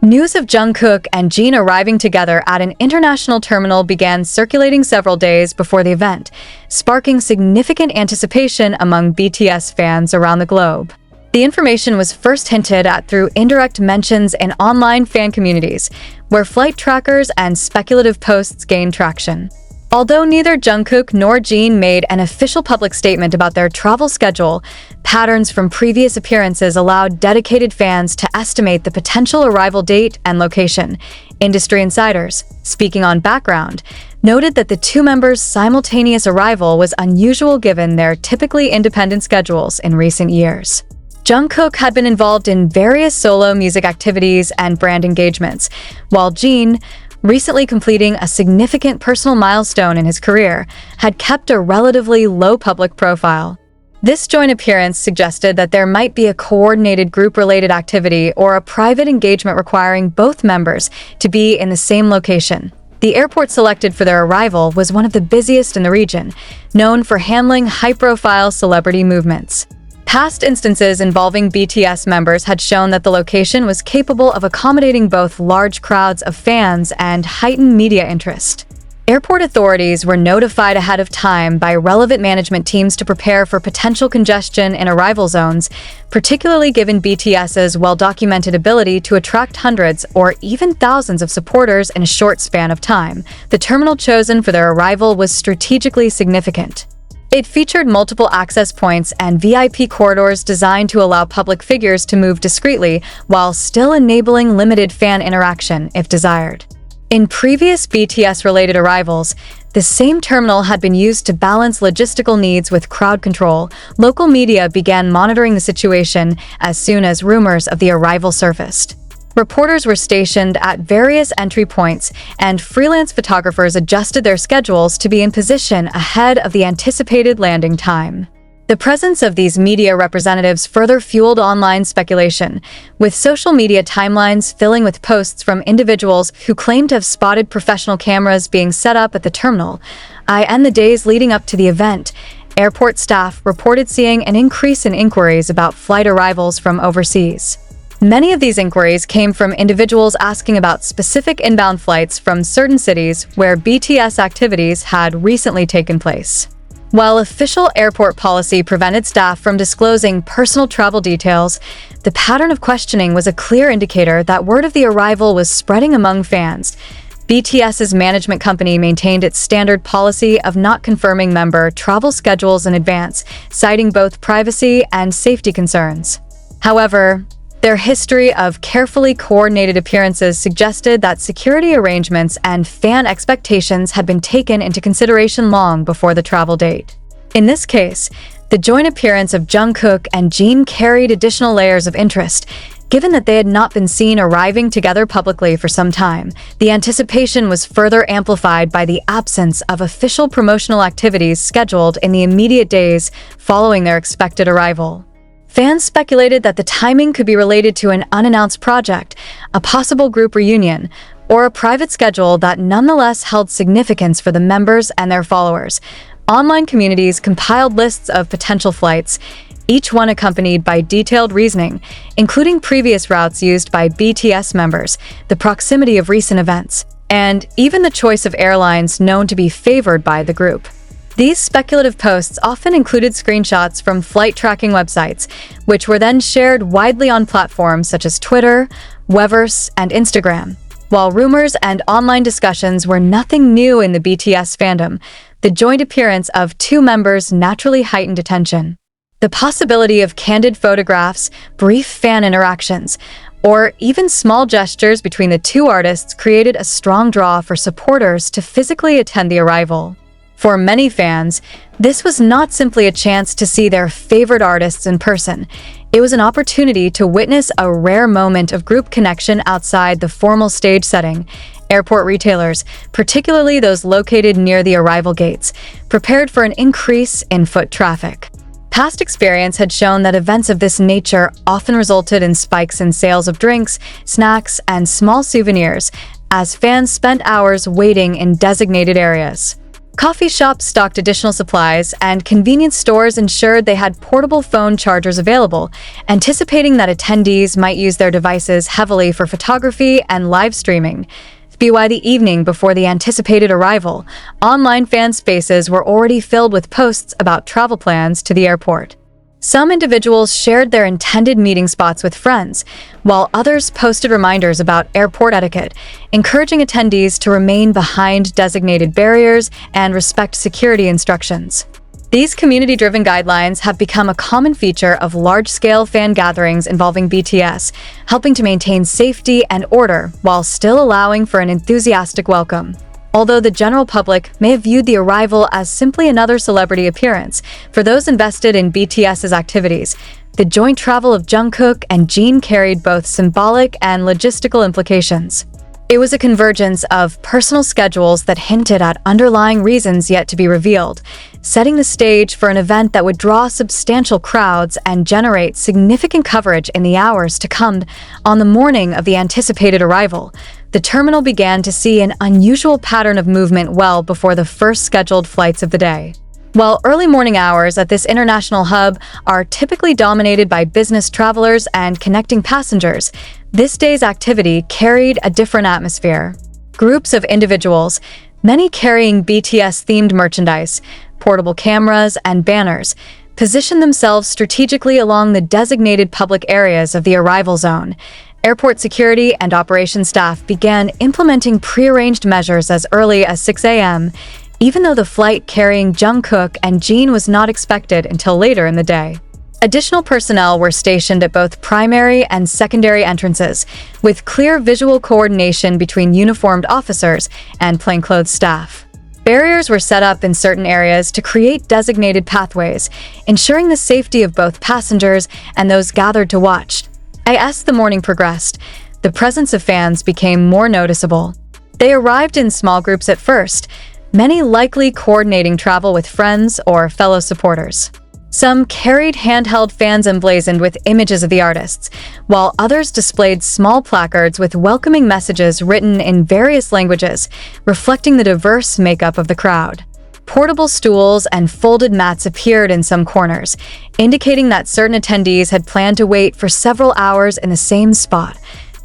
News of Jungkook and Jin arriving together at an international terminal began circulating several days before the event, sparking significant anticipation among BTS fans around the globe. The information was first hinted at through indirect mentions in online fan communities, where flight trackers and speculative posts gained traction. Although neither Jungkook nor Jin made an official public statement about their travel schedule, patterns from previous appearances allowed dedicated fans to estimate the potential arrival date and location. Industry insiders, speaking on background, noted that the two members' simultaneous arrival was unusual given their typically independent schedules in recent years. Jungkook had been involved in various solo music activities and brand engagements, while Jin, recently completing a significant personal milestone in his career, had kept a relatively low public profile. This joint appearance suggested that there might be a coordinated group-related activity or a private engagement requiring both members to be in the same location. The airport selected for their arrival was one of the busiest in the region, known for handling high-profile celebrity movements. Past instances involving BTS members had shown that the location was capable of accommodating both large crowds of fans and heightened media interest. Airport authorities were notified ahead of time by relevant management teams to prepare for potential congestion in arrival zones, particularly given BTS's well-documented ability to attract hundreds or even thousands of supporters in a short span of time. The terminal chosen for their arrival was strategically significant. It featured multiple access points and VIP corridors designed to allow public figures to move discreetly while still enabling limited fan interaction if desired. In previous BTS-related arrivals, the same terminal had been used to balance logistical needs with crowd control. Local media began monitoring the situation as soon as rumors of the arrival surfaced. Reporters were stationed at various entry points, and freelance photographers adjusted their schedules to be in position ahead of the anticipated landing time. The presence of these media representatives further fueled online speculation, with social media timelines filling with posts from individuals who claimed to have spotted professional cameras being set up at the terminal. In the days leading up to the event, airport staff reported seeing an increase in inquiries about flight arrivals from overseas. Many of these inquiries came from individuals asking about specific inbound flights from certain cities where BTS activities had recently taken place. While official airport policy prevented staff from disclosing personal travel details, the pattern of questioning was a clear indicator that word of the arrival was spreading among fans. BTS's management company maintained its standard policy of not confirming member travel schedules in advance, citing both privacy and safety concerns. However, their history of carefully coordinated appearances suggested that security arrangements and fan expectations had been taken into consideration long before the travel date. In this case, the joint appearance of Jungkook and Jin carried additional layers of interest. Given that they had not been seen arriving together publicly for some time, the anticipation was further amplified by the absence of official promotional activities scheduled in the immediate days following their expected arrival. Fans speculated that the timing could be related to an unannounced project, a possible group reunion, or a private schedule that nonetheless held significance for the members and their followers. Online communities compiled lists of potential flights, each one accompanied by detailed reasoning, including previous routes used by BTS members, the proximity of recent events, and even the choice of airlines known to be favored by the group. These speculative posts often included screenshots from flight tracking websites, which were then shared widely on platforms such as Twitter, Weverse, and Instagram. While rumors and online discussions were nothing new in the BTS fandom, the joint appearance of two members naturally heightened attention. The possibility of candid photographs, brief fan interactions, or even small gestures between the two artists created a strong draw for supporters to physically attend the arrival. For many fans, this was not simply a chance to see their favorite artists in person. It was an opportunity to witness a rare moment of group connection outside the formal stage setting. Airport retailers, particularly those located near the arrival gates, prepared for an increase in foot traffic. Past experience had shown that events of this nature often resulted in spikes in sales of drinks, snacks, and small souvenirs, as fans spent hours waiting in designated areas. Coffee shops stocked additional supplies, and convenience stores ensured they had portable phone chargers available, anticipating that attendees might use their devices heavily for photography and live streaming. By the evening before the anticipated arrival, online fan spaces were already filled with posts about travel plans to the airport. Some individuals shared their intended meeting spots with friends, while others posted reminders about airport etiquette, encouraging attendees to remain behind designated barriers and respect security instructions. These community-driven guidelines have become a common feature of large-scale fan gatherings involving BTS, helping to maintain safety and order while still allowing for an enthusiastic welcome. Although the general public may have viewed the arrival as simply another celebrity appearance, for those invested in BTS's activities, the joint travel of Jungkook and Jin carried both symbolic and logistical implications. It was a convergence of personal schedules that hinted at underlying reasons yet to be revealed, setting the stage for an event that would draw substantial crowds and generate significant coverage in the hours to come. On the morning of the anticipated arrival, the terminal began to see an unusual pattern of movement well before the first scheduled flights of the day. While early morning hours at this international hub are typically dominated by business travelers and connecting passengers, this day's activity carried a different atmosphere. Groups of individuals, many carrying BTS-themed merchandise, portable cameras, and banners, positioned themselves strategically along the designated public areas of the arrival zone. Airport security and operations staff began implementing prearranged measures as early as 6 a.m., even though the flight carrying Jungkook and Jin was not expected until later in the day. Additional personnel were stationed at both primary and secondary entrances, with clear visual coordination between uniformed officers and plainclothes staff. Barriers were set up in certain areas to create designated pathways, ensuring the safety of both passengers and those gathered to watch. As the morning progressed, the presence of fans became more noticeable. They arrived in small groups at first, many likely coordinating travel with friends or fellow supporters. Some carried handheld fans emblazoned with images of the artists, while others displayed small placards with welcoming messages written in various languages, reflecting the diverse makeup of the crowd. Portable stools and folded mats appeared in some corners, indicating that certain attendees had planned to wait for several hours in the same spot.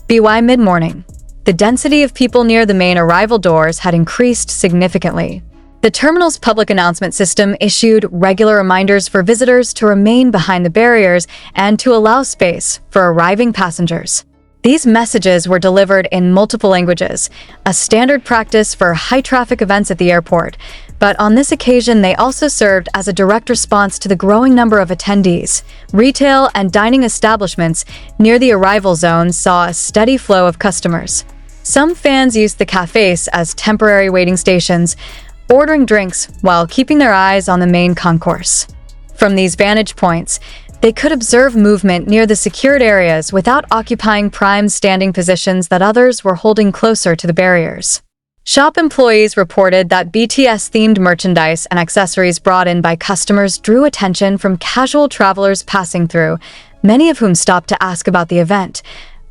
By mid-morning, the density of people near the main arrival doors had increased significantly. The terminal's public announcement system issued regular reminders for visitors to remain behind the barriers and to allow space for arriving passengers. These messages were delivered in multiple languages, a standard practice for high-traffic events at the airport, but on this occasion they also served as a direct response to the growing number of attendees. Retail and dining establishments near the arrival zone saw a steady flow of customers. Some fans used the cafes as temporary waiting stations, ordering drinks while keeping their eyes on the main concourse. From these vantage points, they could observe movement near the secured areas without occupying prime standing positions that others were holding closer to the barriers. Shop employees reported that BTS-themed merchandise and accessories brought in by customers drew attention from casual travelers passing through, many of whom stopped to ask about the event.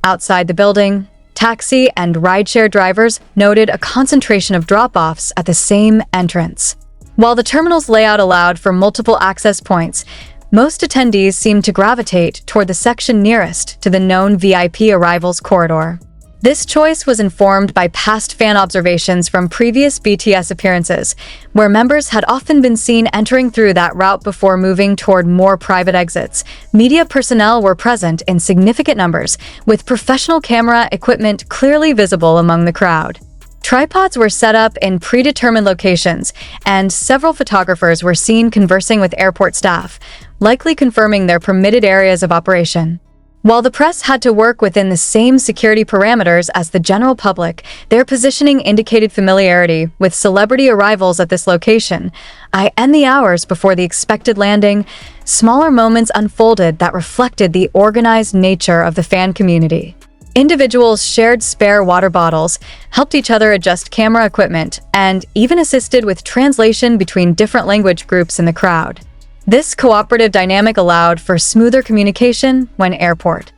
Outside the building, taxi and rideshare drivers noted a concentration of drop-offs at the same entrance. While the terminal's layout allowed for multiple access points, most attendees seemed to gravitate toward the section nearest to the known VIP arrivals corridor. This choice was informed by past fan observations from previous BTS appearances, where members had often been seen entering through that route before moving toward more private exits. Media personnel were present in significant numbers, with professional camera equipment clearly visible among the crowd. Tripods were set up in predetermined locations, and several photographers were seen conversing with airport staff, likely confirming their permitted areas of operation. While the press had to work within the same security parameters as the general public, their positioning indicated familiarity with celebrity arrivals at this location. In the hours before the expected landing, smaller moments unfolded that reflected the organized nature of the fan community. Individuals shared spare water bottles, helped each other adjust camera equipment, and even assisted with translation between different language groups in the crowd. This cooperative dynamic allowed for smoother communication when airport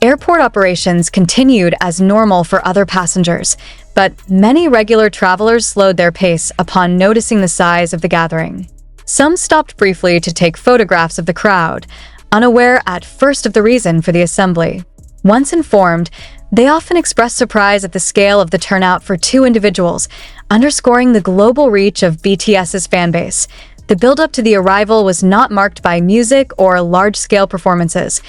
operations continued as normal for other passengers, but many regular travelers slowed their pace upon noticing the size of the gathering. Some stopped briefly to take photographs of the crowd, unaware at first of the reason for the assembly. Once informed, they often expressed surprise at the scale of the turnout for two individuals, underscoring the global reach of BTS's fanbase. The build-up to the arrival was not marked by music or large-scale performances.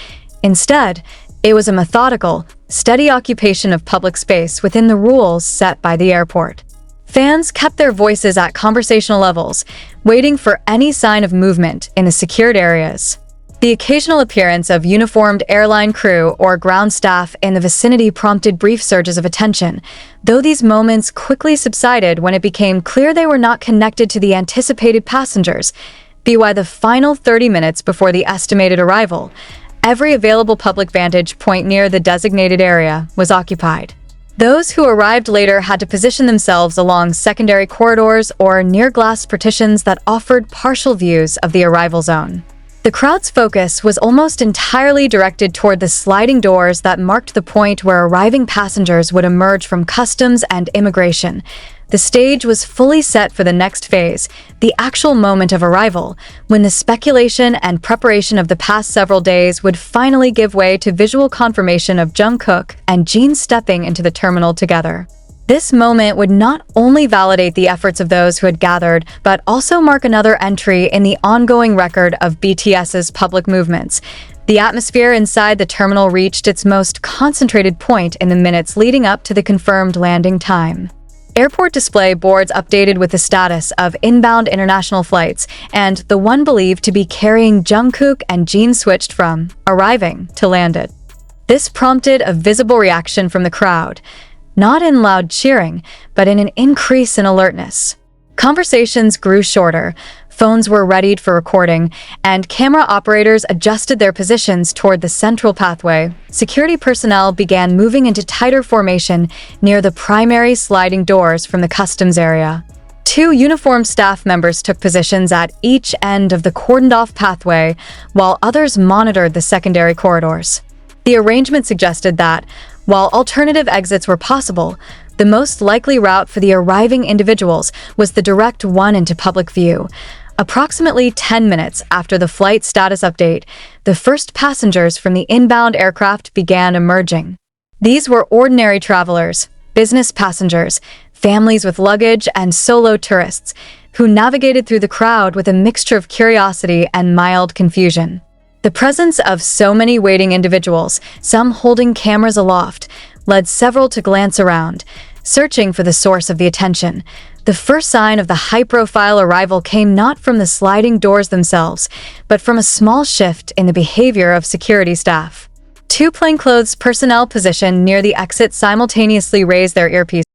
Instead, it was a methodical, steady occupation of public space within the rules set by the airport. Fans kept their voices at conversational levels, waiting for any sign of movement in the secured areas. The occasional appearance of uniformed airline crew or ground staff in the vicinity prompted brief surges of attention, though these moments quickly subsided when it became clear they were not connected to the anticipated passengers. By the final 30 minutes before the estimated arrival, every available public vantage point near the designated area was occupied. Those who arrived later had to position themselves along secondary corridors or near glass partitions that offered partial views of the arrival zone. The crowd's focus was almost entirely directed toward the sliding doors that marked the point where arriving passengers would emerge from customs and immigration. The stage was fully set for the next phase, the actual moment of arrival, when the speculation and preparation of the past several days would finally give way to visual confirmation of Jungkook and Jin stepping into the terminal together. This moment would not only validate the efforts of those who had gathered, but also mark another entry in the ongoing record of BTS's public movements. The atmosphere inside the terminal reached its most concentrated point in the minutes leading up to the confirmed landing time. Airport display boards updated with the status of inbound international flights, and the one believed to be carrying Jungkook and Jin switched from arriving to landed. This prompted a visible reaction from the crowd, not in loud cheering, but in an increase in alertness. Conversations grew shorter, phones were readied for recording, and camera operators adjusted their positions toward the central pathway. Security personnel began moving into tighter formation near the primary sliding doors from the customs area. Two uniformed staff members took positions at each end of the cordoned-off pathway, while others monitored the secondary corridors. The arrangement suggested that, while alternative exits were possible, the most likely route for the arriving individuals was the direct one into public view. Approximately 10 minutes after the flight status update, the first passengers from the inbound aircraft began emerging. These were ordinary travelers, business passengers, families with luggage, and solo tourists, who navigated through the crowd with a mixture of curiosity and mild confusion. The presence of so many waiting individuals, some holding cameras aloft, led several to glance around, searching for the source of the attention. The first sign of the high-profile arrival came not from the sliding doors themselves, but from a small shift in the behavior of security staff. Two plainclothes personnel positioned near the exit simultaneously raised their earpieces.